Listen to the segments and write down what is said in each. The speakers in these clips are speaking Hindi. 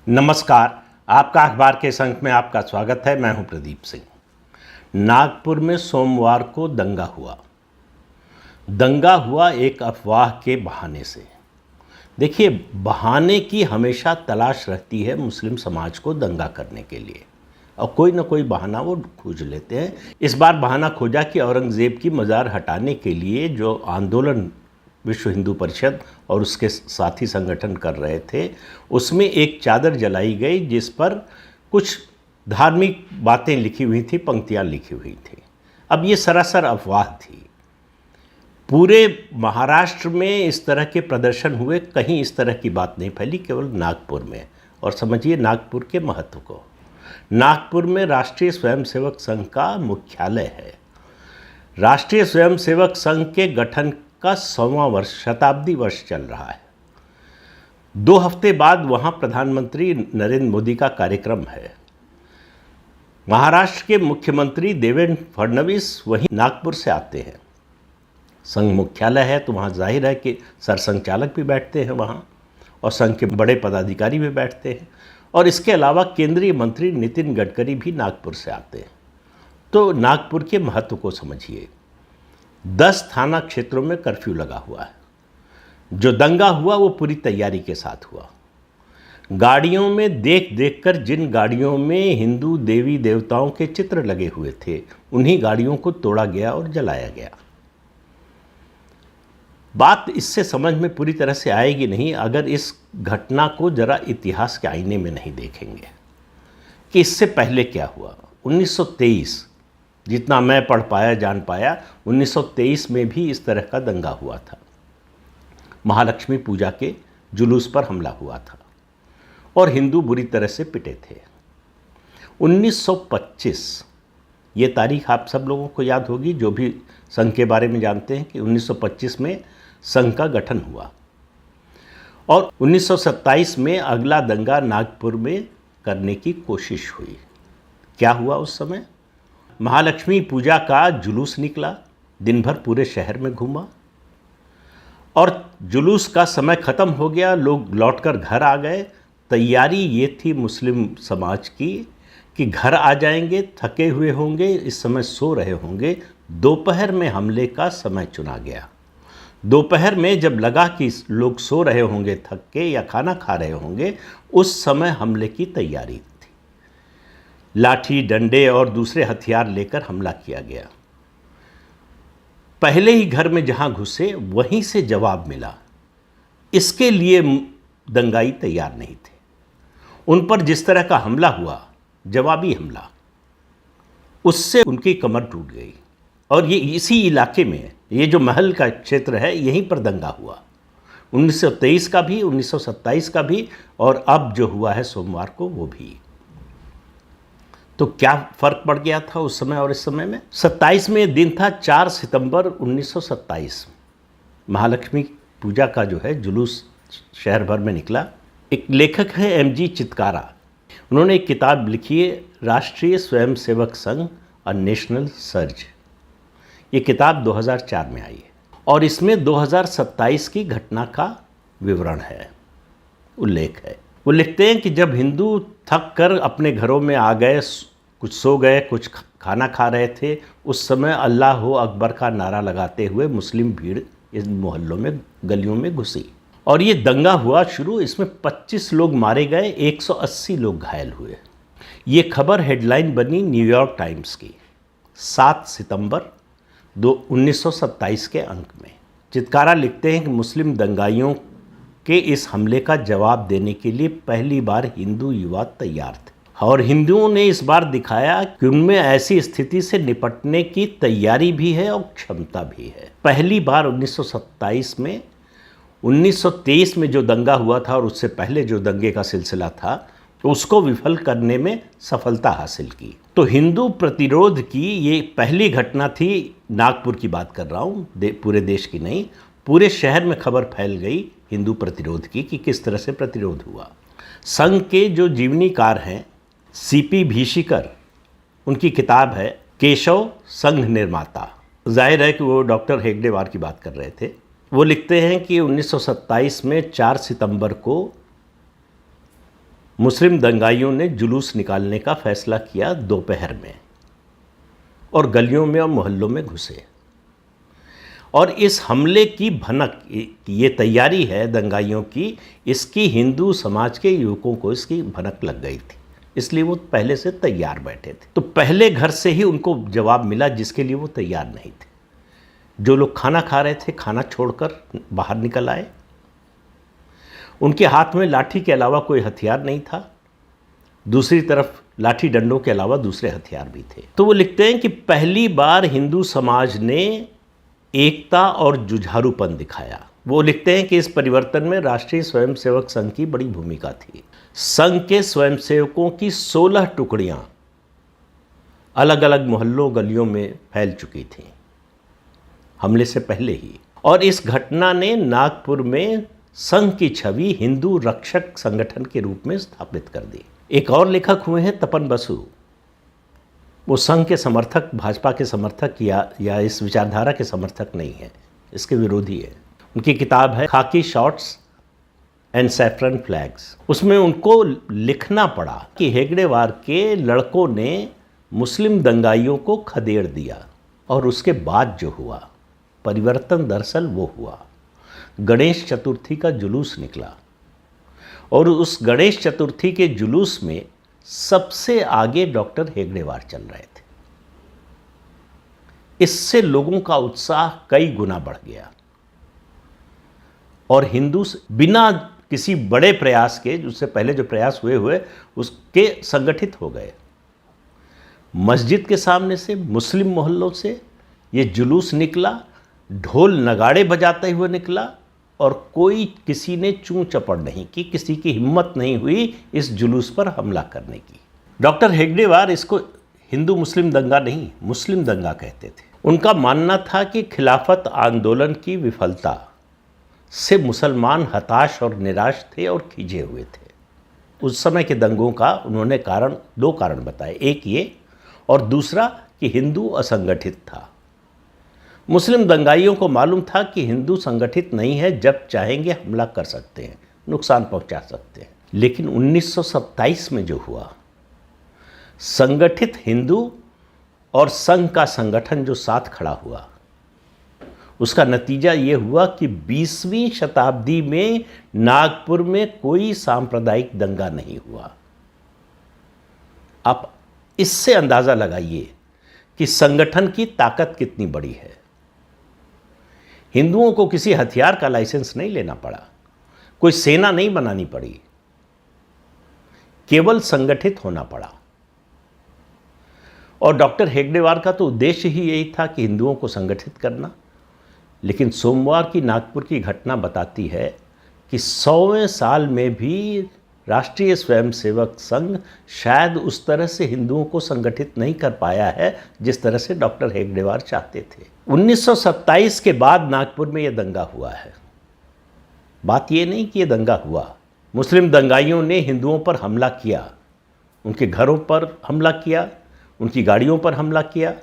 नमस्कार। आपका अखबार के संग में आपका स्वागत है। मैं हूं प्रदीप सिंह। नागपुर में सोमवार को दंगा हुआ एक अफवाह के बहाने से। देखिए, बहाने की हमेशा तलाश रहती है मुस्लिम समाज को दंगा करने के लिए, और कोई ना कोई बहाना वो खोज लेते हैं। इस बार बहाना खोजा कि औरंगज़ेब की मज़ार हटाने के लिए जो आंदोलन विश्व हिंदू परिषद और उसके साथी संगठन कर रहे थे, उसमें एक चादर जलाई गई जिस पर कुछ धार्मिक बातें लिखी हुई थी, पंक्तियां लिखी हुई थी। अब ये सरासर अफवाह थी। पूरे महाराष्ट्र में इस तरह के प्रदर्शन हुए, कहीं इस तरह की बात नहीं फैली, केवल नागपुर में। और समझिए नागपुर के महत्व को। नागपुर में राष्ट्रीय स्वयंसेवक संघ का मुख्यालय है। राष्ट्रीय स्वयंसेवक संघ के गठन का 100वां वर्ष, शताब्दी वर्ष चल रहा है। 2 हफ्ते बाद वहां प्रधानमंत्री नरेंद्र मोदी का कार्यक्रम है। महाराष्ट्र के मुख्यमंत्री देवेंद्र फडणवीस वहीं नागपुर से आते हैं। संघ मुख्यालय है तो वहां जाहिर है कि सरसंघ चालक भी बैठते हैं वहां, और संघ के बड़े पदाधिकारी भी बैठते हैं। और इसके अलावा केंद्रीय मंत्री नितिन गडकरी भी नागपुर से आते हैं। तो नागपुर के महत्व को समझिए। 10 थाना क्षेत्रों में कर्फ्यू लगा हुआ है। जो दंगा हुआ वो पूरी तैयारी के साथ हुआ। गाड़ियों में देख देखकर, जिन गाड़ियों में हिंदू देवी देवताओं के चित्र लगे हुए थे, उन्हीं गाड़ियों को तोड़ा गया और जलाया गया। बात इससे समझ में पूरी तरह से आएगी नहीं अगर इस घटना को जरा इतिहास के आईने में नहीं देखेंगे कि इससे पहले क्या हुआ। 1923, जितना मैं पढ़ पाया जान पाया, 1923 में भी इस तरह का दंगा हुआ था। महालक्ष्मी पूजा के जुलूस पर हमला हुआ था और हिंदू बुरी तरह से पिटे थे। 1925, ये तारीख आप सब लोगों को याद होगी जो भी संघ के बारे में जानते हैं कि 1925 में संघ का गठन हुआ। और 1927 में अगला दंगा नागपुर में करने की कोशिश हुई। क्या हुआ उस समय? महालक्ष्मी पूजा का जुलूस निकला, दिन भर पूरे शहर में घूमा, और जुलूस का समय ख़त्म हो गया, लोग लौटकर घर आ गए। तैयारी ये थी मुस्लिम समाज की कि घर आ जाएंगे, थके हुए होंगे, इस समय सो रहे होंगे। दोपहर में हमले का समय चुना गया। दोपहर में जब लगा कि लोग सो रहे होंगे थक के या खाना खा रहे होंगे, उस समय हमले की तैयारी थी। लाठी, डंडे और दूसरे हथियार लेकर हमला किया गया। पहले ही घर में जहां घुसे वहीं से जवाब मिला। इसके लिए दंगाई तैयार नहीं थे। उन पर जिस तरह का हमला हुआ, जवाबी हमला, उससे उनकी कमर टूट गई। और ये इसी इलाके में, ये जो महल का क्षेत्र है, यहीं पर दंगा हुआ। 1923 का भी, 1927 का भी, और अब जो हुआ है सोमवार को वो भी। तो क्या फ़र्क पड़ गया था उस समय और इस समय में? 27 में दिन था 4 सितंबर 1927। महालक्ष्मी पूजा का जो है जुलूस शहर भर में निकला। एक लेखक है MG चितकारा। उन्होंने एक किताब लिखी है, राष्ट्रीय Swayamsevak Sangh, a national surge. ये किताब 2004 में आई है और इसमें 2027 की घटना का विवरण है, उल्लेख है। वो लिखते हैं कि जब हिंदू थक कर अपने घरों में आ गए, कुछ सो गए, कुछ खाना खा रहे थे, उस समय अल्लाह हो अकबर का नारा लगाते हुए मुस्लिम भीड़ इन मोहल्लों में, गलियों में घुसी और ये दंगा हुआ शुरू। इसमें 25 लोग मारे गए, 180 लोग घायल हुए। ये खबर हेडलाइन बनी न्यूयॉर्क टाइम्स की 7 सितंबर 1927 के अंक में। चितकारा लिखते हैं कि मुस्लिम दंगाइयों के इस हमले का जवाब देने के लिए पहली बार हिंदू युवा तैयार थे, और हिंदुओं ने इस बार दिखाया कि उनमें ऐसी स्थिति से निपटने की तैयारी भी है और क्षमता भी है। पहली बार 1927 में, 1923 में जो दंगा हुआ था और उससे पहले जो दंगे का सिलसिला था, उसको विफल करने में सफलता हासिल की। तो हिंदू प्रतिरोध की ये पहली घटना थी। नागपुर की बात कर रहा हूँ, पूरे देश की नहीं। पूरे शहर में खबर फैल गई हिंदू प्रतिरोध की कि किस तरह से प्रतिरोध हुआ। संघ के जो जीवनीकार हैं CP भीशिकर, उनकी किताब है केशव संघ निर्माता। जाहिर है कि वो डॉक्टर हेगडेवार की बात कर रहे थे। वो लिखते हैं कि 1927 में 4 सितंबर को मुस्लिम दंगाइयों ने जुलूस निकालने का फैसला किया दोपहर में और गलियों में और मोहल्लों में घुसे। और इस हमले की भनक, ये तैयारी है दंगाइयों की, इसकी हिंदू समाज के युवकों को इसकी भनक लग गई थी, इसलिए वो पहले से तैयार बैठे थे। तो पहले घर से ही उनको जवाब मिला जिसके लिए वो तैयार नहीं थे। जो लोग खाना खा रहे थे, खाना छोड़कर बाहर निकल आए। उनके हाथ में लाठी के अलावा कोई हथियार नहीं था, दूसरी तरफ लाठी डंडों के अलावा दूसरे हथियार भी थे। तो वो लिखते हैं कि पहली बार हिंदू समाज ने एकता और जुझारूपन दिखाया। वो लिखते हैं कि इस परिवर्तन में राष्ट्रीय स्वयंसेवक संघ की बड़ी भूमिका थी। संघ के स्वयंसेवकों की 16 टुकड़ियां अलग अलग मोहल्लों गलियों में फैल चुकी थीं हमले से पहले ही। और इस घटना ने नागपुर में संघ की छवि हिंदू रक्षक संगठन के रूप में स्थापित कर दी। एक और लेखक हुए हैं तपन बसु। वो संघ के समर्थक, भाजपा के समर्थक या इस विचारधारा के समर्थक नहीं है, इसके विरोधी है। उनकी किताब है खाकी शॉर्ट्स एंड सैफरन फ्लैग्स। उसमें उनको लिखना पड़ा कि हेगड़ेवार के लड़कों ने मुस्लिम दंगाइयों को खदेड़ दिया और उसके बाद जो हुआ परिवर्तन, दरअसल वो हुआ गणेश चतुर्थी का जुलूस निकला और उस गणेश चतुर्थी के जुलूस में सबसे आगे डॉक्टर हेगड़ेवार चल रहे थे। इससे लोगों का उत्साह कई गुना बढ़ गया और हिंदू बिना किसी बड़े प्रयास के, उससे पहले जो प्रयास हुए उसके संगठित हो गए। मस्जिद के सामने से, मुस्लिम मोहल्लों से ये जुलूस निकला, ढोल नगाड़े बजाते हुए निकला और कोई किसी ने चूं चपड़ नहीं की, किसी की हिम्मत नहीं हुई इस जुलूस पर हमला करने की। डॉक्टर हेगड़ेवार इसको हिंदू मुस्लिम दंगा नहीं, मुस्लिम दंगा कहते थे। उनका मानना था कि खिलाफत आंदोलन की विफलता से मुसलमान हताश और निराश थे और खींचे हुए थे। उस समय के दंगों का उन्होंने दो कारण बताए, एक ये और दूसरा कि हिंदू असंगठित था। मुस्लिम दंगाइयों को मालूम था कि हिंदू संगठित नहीं है, जब चाहेंगे हमला कर सकते हैं, नुकसान पहुंचा सकते हैं। लेकिन 1927 में जो हुआ, संगठित हिंदू और संघ का संगठन जो साथ खड़ा हुआ, उसका नतीजा ये हुआ कि 20वीं शताब्दी में नागपुर में कोई सांप्रदायिक दंगा नहीं हुआ। आप इससे अंदाजा लगाइए कि संगठन की ताकत कितनी बड़ी है। हिंदुओं को किसी हथियार का लाइसेंस नहीं लेना पड़ा, कोई सेना नहीं बनानी पड़ी, केवल संगठित होना पड़ा। और डॉक्टर हेगड़ेवार का तो उद्देश्य ही यही था कि हिंदुओं को संगठित करना। लेकिन सोमवार की नागपुर की घटना बताती है कि 100वें साल में भी राष्ट्रीय स्वयंसेवक संघ शायद उस तरह से हिंदुओं को संगठित नहीं कर पाया है जिस तरह से डॉक्टर हेगड़ेवार चाहते थे। 1927 के बाद नागपुर में यह दंगा हुआ है। बात यह नहीं कि यह दंगा हुआ, मुस्लिम दंगाइयों ने हिंदुओं पर हमला किया, उनके घरों पर हमला किया, उनकी गाड़ियों पर हमला किया।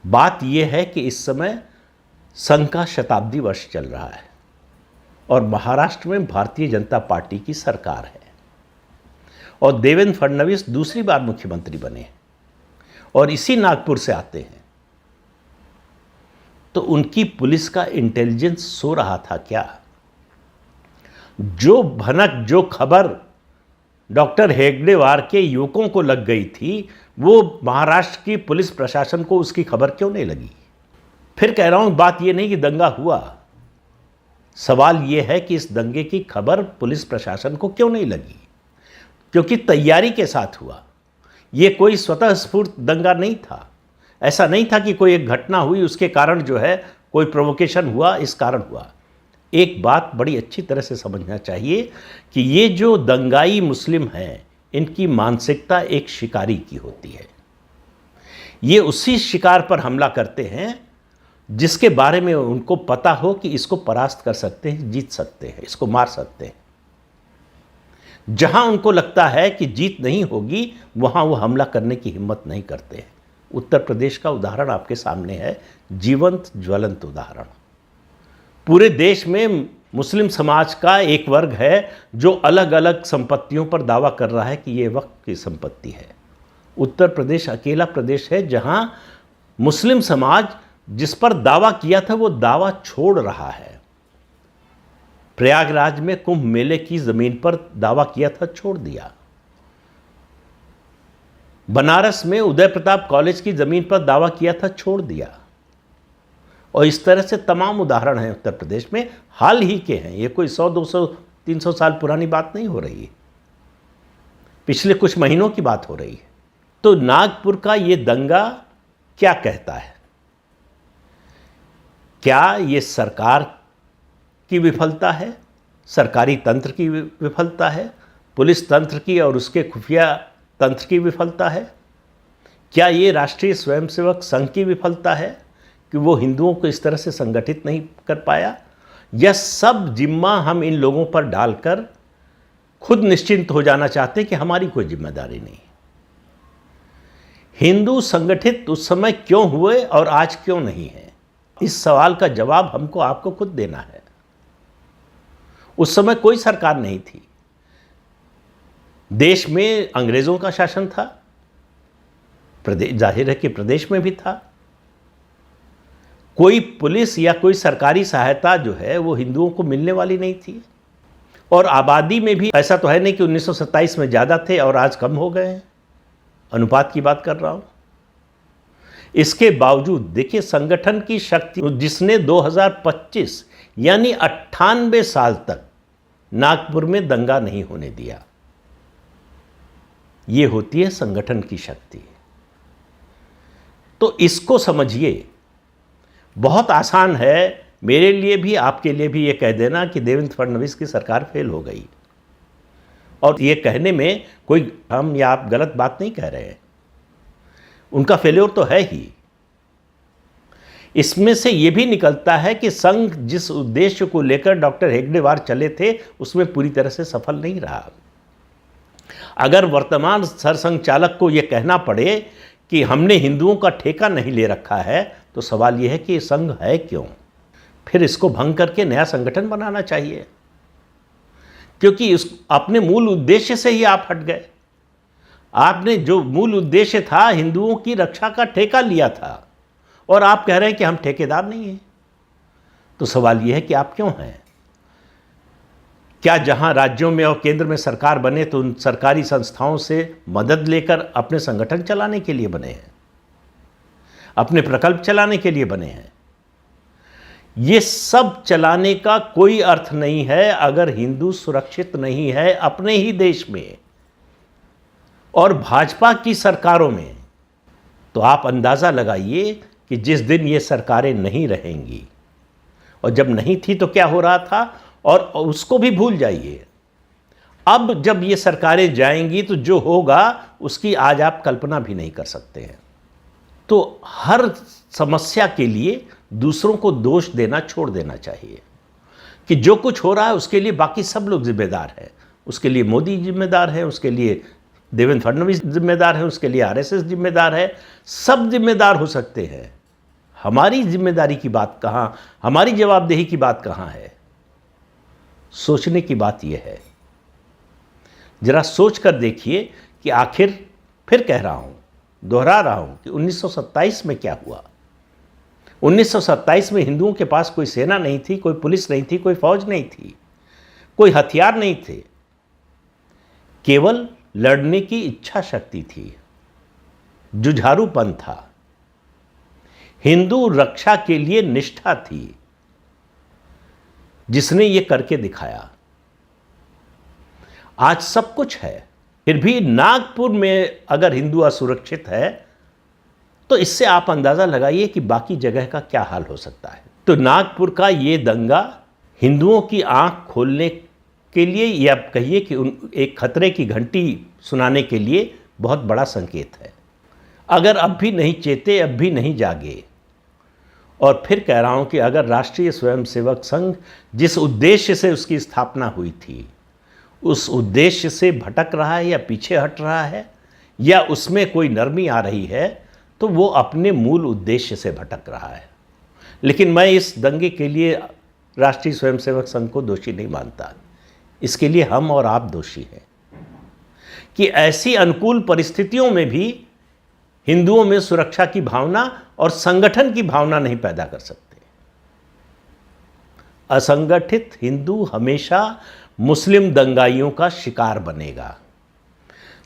बात यह है कि इस समय संघ का शताब्दी वर्ष चल रहा है और महाराष्ट्र में भारतीय जनता पार्टी की सरकार है और देवेंद्र फडणवीस दूसरी बार मुख्यमंत्री बने और इसी नागपुर से आते हैं। तो उनकी पुलिस का इंटेलिजेंस सो रहा था क्या? जो भनक, जो खबर डॉक्टर हेगड़ेवार के युवकों को लग गई थी, वो महाराष्ट्र की पुलिस प्रशासन को उसकी खबर क्यों नहीं लगी? फिर कह रहा हूं, बात यह नहीं कि दंगा हुआ, सवाल यह है कि इस दंगे की खबर पुलिस प्रशासन को क्यों नहीं लगी? क्योंकि तैयारी के साथ हुआ। यह कोई स्वतः स्फूर्त दंगा नहीं था। ऐसा नहीं था कि कोई एक घटना हुई उसके कारण जो है कोई प्रोवोकेशन हुआ, इस कारण हुआ। एक बात बड़ी अच्छी तरह से समझना चाहिए कि ये जो दंगाई मुस्लिम हैं, इनकी मानसिकता एक शिकारी की होती है। ये उसी शिकार पर हमला करते हैं जिसके बारे में उनको पता हो कि इसको परास्त कर सकते हैं, जीत सकते हैं, इसको मार सकते हैं। जहां उनको लगता है कि जीत नहीं होगी, वहां वो हमला करने की हिम्मत नहीं करते हैं। उत्तर प्रदेश का उदाहरण आपके सामने है, जीवंत ज्वलंत उदाहरण। पूरे देश में मुस्लिम समाज का एक वर्ग है जो अलग अलग संपत्तियों पर दावा कर रहा है कि ये वक्फ की संपत्ति है। उत्तर प्रदेश अकेला प्रदेश है जहां मुस्लिम समाज जिस पर दावा किया था वो दावा छोड़ रहा है। प्रयागराज में कुंभ मेले की जमीन पर दावा किया था, छोड़ दिया। बनारस में उदय प्रताप कॉलेज की जमीन पर दावा किया था, छोड़ दिया। और इस तरह से तमाम उदाहरण हैं उत्तर प्रदेश में, हाल ही के हैं। ये कोई 100, 200, 300 साल पुरानी बात नहीं हो रही है, पिछले कुछ महीनों की बात हो रही है। तो नागपुर का ये दंगा क्या कहता है? क्या ये सरकार की विफलता है, सरकारी तंत्र की विफलता है, पुलिस तंत्र की और उसके खुफिया तंत्र की विफलता है? क्या ये राष्ट्रीय स्वयंसेवक संघ की विफलता है कि वो हिंदुओं को इस तरह से संगठित नहीं कर पाया? यह सब जिम्मा हम इन लोगों पर डालकर खुद निश्चिंत हो जाना चाहते हैं कि हमारी कोई जिम्मेदारी नहीं। हिंदू संगठित उस समय क्यों हुए और आज क्यों नहीं है, इस सवाल का जवाब हमको आपको खुद देना है। उस समय कोई सरकार नहीं थी, देश में अंग्रेजों का शासन था, प्रदेश जाहिर है कि प्रदेश में भी था। कोई पुलिस या कोई सरकारी सहायता जो है वो हिंदुओं को मिलने वाली नहीं थी। और आबादी में भी ऐसा तो है नहीं कि 1927 में ज़्यादा थे और आज कम हो गए हैं, अनुपात की बात कर रहा हूँ। इसके बावजूद देखिए संगठन की शक्ति जिसने 2025 यानी 98 साल तक नागपुर में दंगा नहीं होने दिया, ये होती है संगठन की शक्ति। तो इसको समझिए, बहुत आसान है मेरे लिए भी आपके लिए भी ये कह देना कि देवेंद्र फडणवीस की सरकार फेल हो गई। और ये कहने में कोई हम या आप गलत बात नहीं कह रहे हैं, उनका फेल्योर तो है ही। इसमें से ये भी निकलता है कि संघ जिस उद्देश्य को लेकर डॉक्टर हेगडेवार चले थे उसमें पूरी तरह से सफल नहीं रहा। अगर वर्तमान सरसंघ चालक को यह कहना पड़े कि हमने हिंदुओं का ठेका नहीं ले रखा है, तो सवाल यह है कि संघ है क्यों? फिर इसको भंग करके नया संगठन बनाना चाहिए, क्योंकि अपने मूल उद्देश्य से ही आप हट गए। आपने जो मूल उद्देश्य था हिंदुओं की रक्षा का ठेका लिया था और आप कह रहे हैं कि हम ठेकेदार नहीं हैं। तो सवाल यह है कि आप क्यों हैं? क्या जहां राज्यों में और केंद्र में सरकार बने तो उन सरकारी संस्थाओं से मदद लेकर अपने संगठन चलाने के लिए बने हैं, अपने प्रकल्प चलाने के लिए बने हैं? ये सब चलाने का कोई अर्थ नहीं है अगर हिंदू सुरक्षित नहीं है अपने ही देश में और भाजपा की सरकारों में। तो आप अंदाज़ा लगाइए कि जिस दिन ये सरकारें नहीं रहेंगी, और जब नहीं थी तो क्या हो रहा था, और उसको भी भूल जाइए। अब जब ये सरकारें जाएंगी तो जो होगा उसकी आज आप कल्पना भी नहीं कर सकते हैं। तो हर समस्या के लिए दूसरों को दोष देना छोड़ देना चाहिए कि जो कुछ हो रहा है उसके लिए बाकी सब लोग जिम्मेदार हैं। उसके लिए मोदी जिम्मेदार है, उसके लिए देवेंद्र फडणवीस जिम्मेदार है, उसके लिए आरएसएस जिम्मेदार है, सब जिम्मेदार हो सकते हैं। हमारी जिम्मेदारी की बात कहाँ, हमारी जवाबदेही की बात कहाँ है? सोचने की बात यह है, जरा सोच कर देखिए कि आखिर, फिर कह रहा हूं, दोहरा रहा हूं कि 1927 में क्या हुआ। 1927 में हिंदुओं के पास कोई सेना नहीं थी, कोई पुलिस नहीं थी, कोई फौज नहीं थी, कोई हथियार नहीं थे, केवल लड़ने की इच्छा शक्ति थी, जुझारूपन था, हिंदू रक्षा के लिए निष्ठा थी, जिसने ये करके दिखाया। आज सब कुछ है, फिर भी नागपुर में अगर हिंदू असुरक्षित है तो इससे आप अंदाज़ा लगाइए कि बाकी जगह का क्या हाल हो सकता है। तो नागपुर का ये दंगा हिंदुओं की आंख खोलने के लिए, या कहिए कि एक खतरे की घंटी सुनाने के लिए बहुत बड़ा संकेत है। अगर अब भी नहीं चेते, अब भी नहीं जागे, और फिर कह रहा हूं कि अगर राष्ट्रीय स्वयंसेवक संघ जिस उद्देश्य से उसकी स्थापना हुई थी उस उद्देश्य से भटक रहा है या पीछे हट रहा है या उसमें कोई नरमी आ रही है, तो वो अपने मूल उद्देश्य से भटक रहा है। लेकिन मैं इस दंगे के लिए राष्ट्रीय स्वयंसेवक संघ को दोषी नहीं मानता। इसके लिए हम और आप दोषी हैं कि ऐसी अनुकूल परिस्थितियों में भी हिंदुओं में सुरक्षा की भावना और संगठन की भावना नहीं पैदा कर सकते। असंगठित हिंदू हमेशा मुस्लिम दंगाइयों का शिकार बनेगा।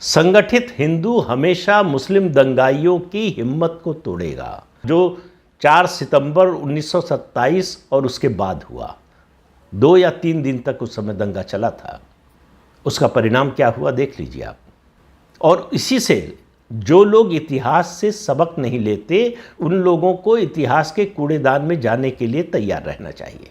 संगठित हिंदू हमेशा मुस्लिम दंगाइयों की हिम्मत को तोड़ेगा। जो 4 सितंबर 1927 और उसके बाद हुआ, 2 या 3 दिन तक उस समय दंगा चला था, उसका परिणाम क्या हुआ देख लीजिए आप। और इसी से जो लोग इतिहास से सबक नहीं लेते, उन लोगों को इतिहास के कूड़ेदान में जाने के लिए तैयार रहना चाहिए।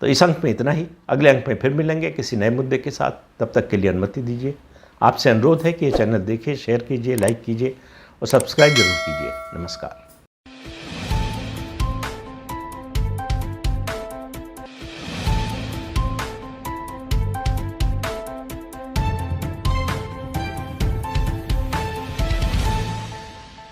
तो इस अंक में इतना ही। अगले अंक में फिर मिलेंगे किसी नए मुद्दे के साथ। तब तक के लिए अनुमति दीजिए। आपसे अनुरोध है कि ये चैनल देखिए, शेयर कीजिए, लाइक कीजिए और सब्सक्राइब जरूर कीजिए। नमस्कार।